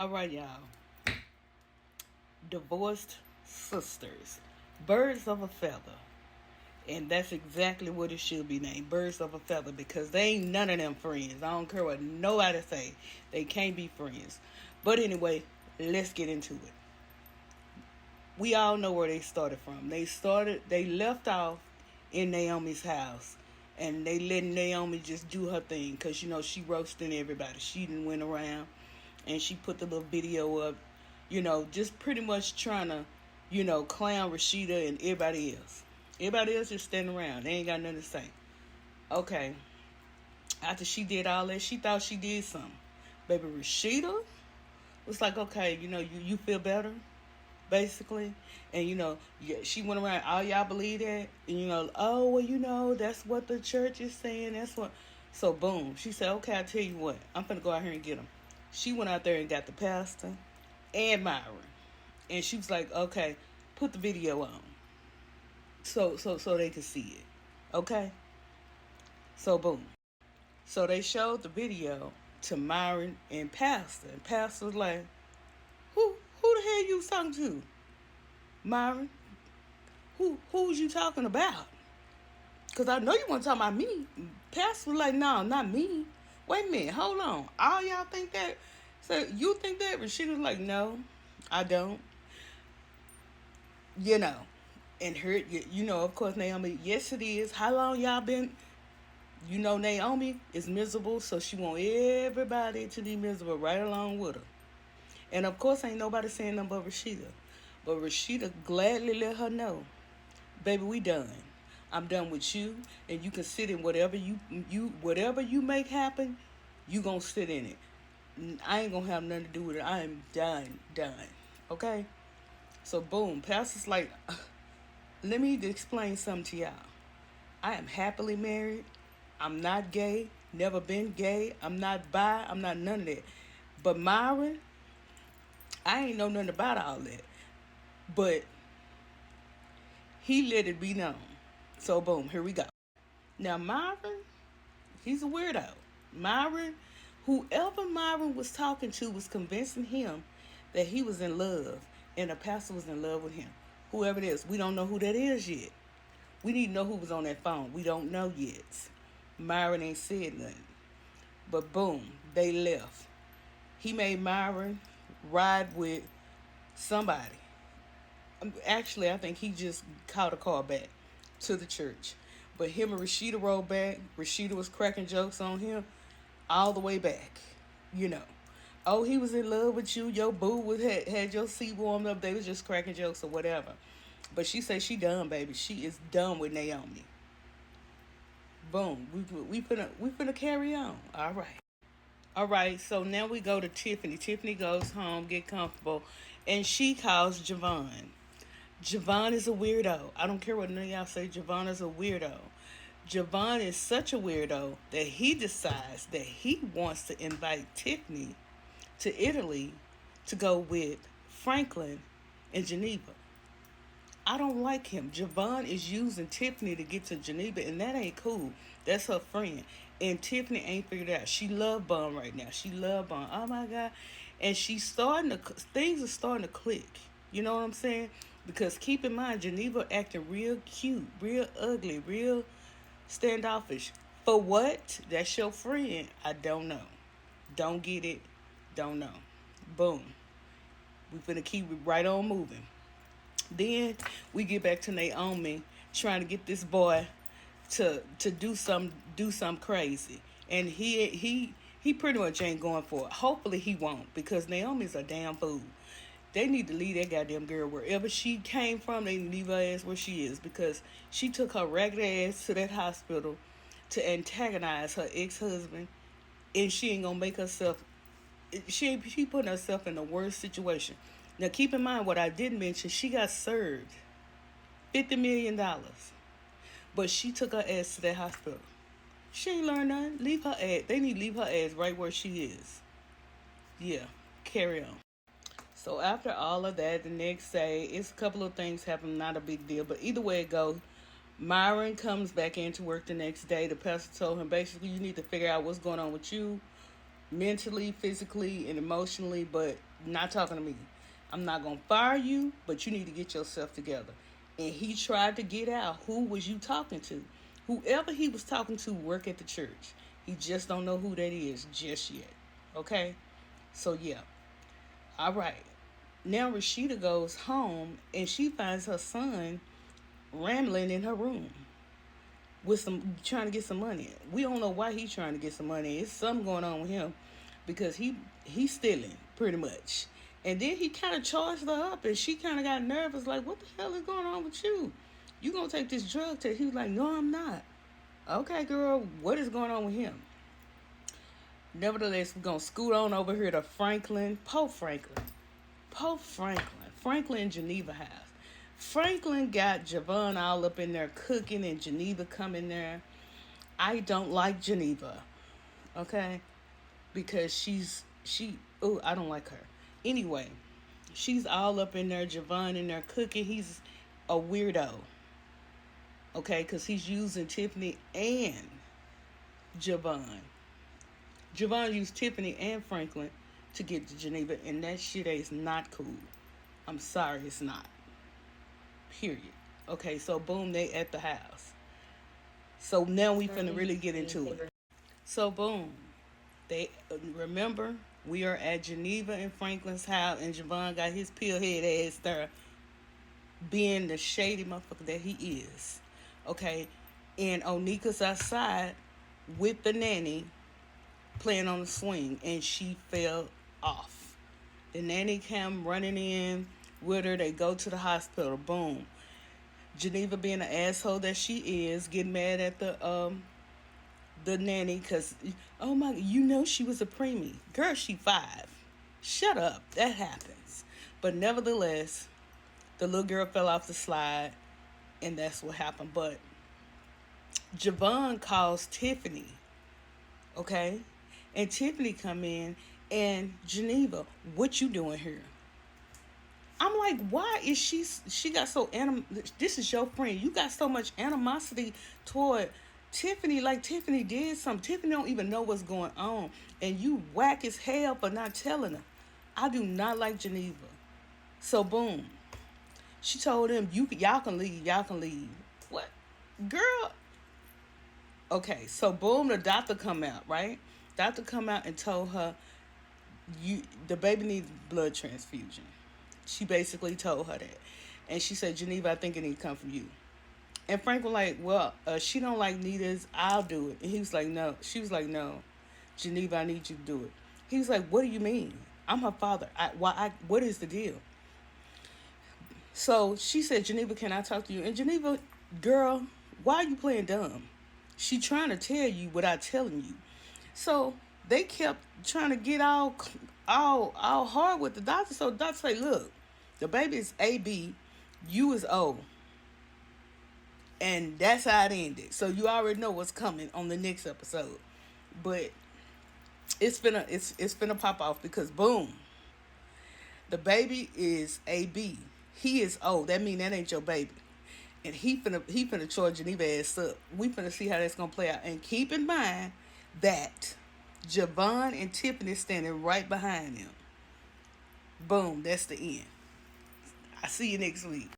All right, y'all. Divorced sisters. Birds of a feather. And that's exactly what it should be named. Birds of a feather. Because they ain't none of them friends. I don't care what nobody say. They can't be friends. But anyway, let's get into it. We all know where they started from. They left off in Naomi's house. And they let Naomi just do her thing. Because, she roasting everybody. She done went around and she put the little video up, just pretty much trying to, clown Rasheeda and everybody else. Everybody else just standing around. They ain't got nothing to say. Okay. After she did all that, she thought she did something. Baby Rasheeda was like, okay, you feel better, basically. And, she went around, all y'all believe that? And, oh, well, that's what the church is saying. That's what. So, boom. She said, okay, I'll tell you what. I'm going to go out here and get them. She went out there and got the pastor and Myron. And she was like, okay, put the video on. So they could see it. Okay? So boom. So they showed the video to Myron and Pastor. And Pastor was like, who the hell you was talking to? Myron? Who's you talking about? Because I know you want to talk about me. Pastor was like, no, not me. Wait a minute, hold on. All y'all think that? So you think that? Rasheeda was like, no, I don't. And her, of course, Naomi, yes it is. How long y'all been? Naomi is miserable, so she want everybody to be miserable right along with her. And of course, ain't nobody saying nothing but Rasheeda. But Rasheeda gladly let her know, baby, we done. I'm done with you, and you can sit in whatever whatever you make happen. You gonna sit in it. I ain't gonna have nothing to do with it. I am done. Okay? So boom, Pastor's like, let me explain something to y'all. I am happily married. I'm not gay. Never been gay. I'm not bi. I'm not none of that. But Myron, I ain't know nothing about all that. But he let it be known. So boom, here we go. Now Myron, he's a weirdo. Whoever Myron was talking to was convincing him that he was in love and the pastor was in love with him. Whoever it is, we don't know who that is yet. We need to know who was on that phone. We don't know yet. Myron ain't said nothing. But boom, they left. He made Myron ride with somebody. Actually, I think he just caught a car back to the church. But him and Rasheeda rode back. Rasheeda was cracking jokes on him all the way back. Oh, he was in love with you. Your boo had your seat warmed up. They was just cracking jokes or whatever. But she said she done, baby. She is done with Naomi. Boom. We finna carry on. All right. So now we go to Tiffany. Tiffany goes home, get comfortable, and she calls Javon. Javon is a weirdo. I don't care what none of y'all say. Javon is a weirdo. Javon is such a weirdo that he decides that he wants to invite Tiffany to Italy to go with Franklin in Geneva. I don't like him. Javon is using Tiffany to get to Geneva, and that ain't cool. That's her friend. And Tiffany ain't figured it out. She love Bun right now. She love Bun. Oh, my God. And things are starting to click. You know what I'm saying? Because keep in mind, Geneva acting real cute, real ugly, real standoffish. For what? That's your friend. I don't know. Don't get it. Don't know. Boom. We finna keep it right on moving. Then we get back to Naomi trying to get this boy to do something crazy. And he pretty much ain't going for it. Hopefully he won't, because Naomi's a damn fool. They need to leave that goddamn girl wherever she came from. They need to leave her ass where she is, because she took her ragged ass to that hospital to antagonize her ex-husband, and she ain't gonna make herself. She putting herself in the worst situation. Now keep in mind what I did mention. She got served $50 million, but she took her ass to that hospital. She ain't learned nothing. Leave her ass. They need to leave her ass right where she is. Yeah, carry on. So after all of that, the next day, it's a couple of things happen, not a big deal, but either way it goes, Myron comes back into work the next day. The pastor told him, basically, you need to figure out what's going on with you mentally, physically, and emotionally, but Not talking to me. I'm not gonna fire you, but you need to get yourself together. And he tried to get out. Who was you talking to? Whoever he was talking to work at the church. He just don't know who that is just yet. Okay? So yeah. All right. Now Rasheeda goes home and she finds her son rambling in her room with some trying to get some money. We don't know why he's trying to get some money. It's something going on with him because he's stealing pretty much. And then he kind of charged her up, and she kind of got nervous, like, "What the hell is going on with you? You gonna take this drug test?" He was like, "No, I'm not." Okay, girl, what is going on with him? Nevertheless, we're gonna scoot on over here to Franklin and Geneva house. Franklin got Javon all up in there cooking, and Geneva come in there. I don't like Geneva, okay, because I don't like her. Anyway, she's all up in there. Javon in there cooking. He's a weirdo, okay, because he's using Tiffany and Javon. Javon used Tiffany and Franklin to get to Geneva, and that shit is not cool. I'm sorry, it's not. Period. Okay, so boom, they at the house. So now we finna really get into it. So boom, they remember we are at Geneva and Franklin's house, and Javon got his pillhead ass there, being the shady motherfucker that he is. Okay, and Onika's outside with the nanny playing on the swing, and she fell off. The nanny came running in with her. They go to the hospital. Boom. Geneva, being the asshole that she is, getting mad at the nanny because, oh my, she was a preemie. Girl, she 5. Shut up. That happens. But nevertheless, the little girl fell off the slide, and that's what happened. But Javon calls Tiffany, okay? And Tiffany come in, and Geneva, what you doing here? I'm like, why is she got so this is your friend. You got so much animosity toward Tiffany, like Tiffany did something. Tiffany don't even know what's going on. And you whack as hell for not telling her. I do not like Geneva. So boom. She told him, y'all can leave. What? Girl. Okay, so boom, the doctor come out, right? Doctor come out and told her, the baby needs blood transfusion. She basically told her that. And she said, Geneva, I think it need to come from you. And Frank was like, well, she don't like needles. I'll do it. And he was like, no. She was like, no. Geneva, I need you to do it. He was like, what do you mean? I'm her father. What is the deal? So she said, Geneva, can I talk to you? And Geneva, girl, why are you playing dumb? She trying to tell you without telling you. So they kept trying to get all hard with the doctor. So the doctor say, look, the baby is AB, you is O. And that's how it ended. So you already know what's coming on the next episode. But it's finna pop off because boom, the baby is AB. He is O. That mean that ain't your baby. And he finna charge Geneva ass up. We finna see how that's gonna play out. And keep in mind that Javon and Tiffany standing right behind him. Boom, that's the end. I see you next week.